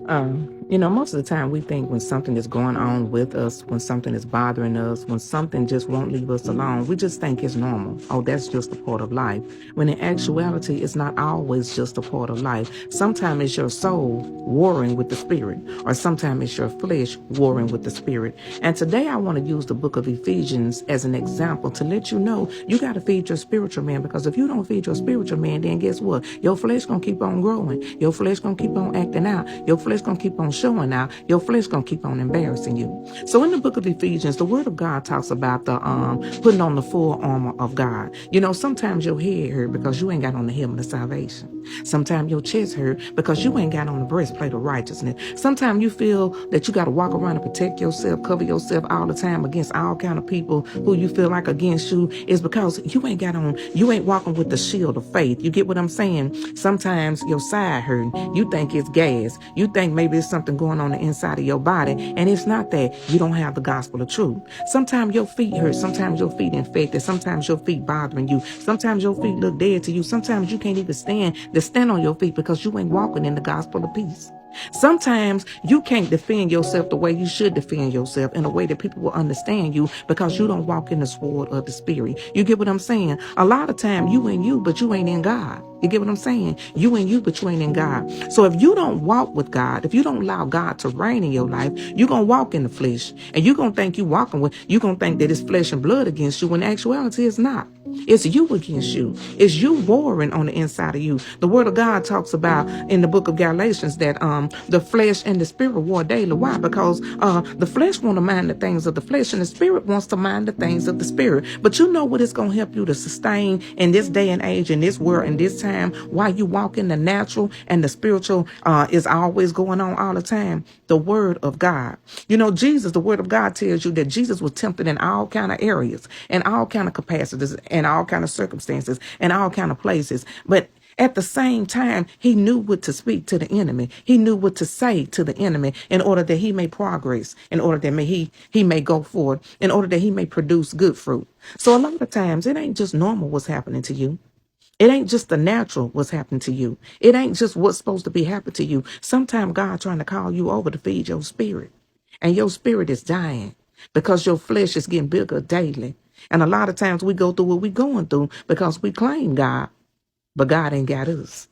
Most of the time we think when something is going on with us, when something is bothering us, when something just won't leave us alone, we just think it's normal. Oh, that's just a part of life. When in actuality, it's not always just a part of life. Sometimes it's your soul warring with the spirit, or sometimes it's your flesh warring with the spirit. And today I want to use the book of Ephesians as an example to let you know you got to feed your spiritual man, because if you don't feed your spiritual man, then guess what? Your flesh going to keep on growing. Your flesh going to keep on acting out. Your flesh going to keep on showing out. Your flesh going to keep on embarrassing you. So in the book of Ephesians, the word of God talks about the putting on the full armor of God. Sometimes your head hurt because you ain't got on the helmet of salvation. Sometimes your chest hurt because you ain't got on the breastplate of righteousness. Sometimes you feel that you got to walk around and protect yourself, cover yourself all the time against all kind of people who you feel like against you, is because you ain't walking with the shield of faith. You get what I'm saying? Sometimes your side hurt. You think it's gas. You think maybe it's something going on the inside of your body, and it's not that. You don't have the gospel of truth. Sometimes your feet hurt. Sometimes your feet infected. Sometimes your feet bothering you. Sometimes your feet look dead to you. Sometimes you can't even stand on your feet because you ain't walking in the gospel of peace. Sometimes you can't defend yourself the way you should defend yourself, in a way that people will understand you, because you don't walk in the sword of the spirit. You get what I'm saying? A lot of time you in you, but you ain't in God. You get what I'm saying? You in you, but you ain't in God. So if you don't walk with God, if you don't allow God to reign in your life, you're going to walk in the flesh, and you're going to think you're going to think that it's flesh and blood against you, when in actuality it's not. It's you against you. It's you warring on the inside of you. The word of God talks about in the book of Galatians that the flesh and the spirit war daily. Why? Because the flesh want to mind the things of the flesh, and the spirit wants to mind the things of the spirit. But you know what is going to help you to sustain in this day and age, in this world, in this time, while you walk in the natural and the spiritual is always going on all the time? The word of God. Jesus, the word of God tells you that Jesus was tempted in all kind of areas, and all kind of capacities, and all kind of circumstances, and all kind of places. But at the same time, he knew what to speak to the enemy. He knew what to say to the enemy, in order that he may progress, in order that he may go forward, in order that he may produce good fruit. So a lot of times it ain't just normal what's happening to you. It ain't just the natural what's happening to you. It ain't just what's supposed to be happening to you. Sometimes God trying to call you over to feed your spirit, and your spirit is dying because your flesh is getting bigger daily. And a lot of times we go through what we're going through because we claim God, but God ain't got us.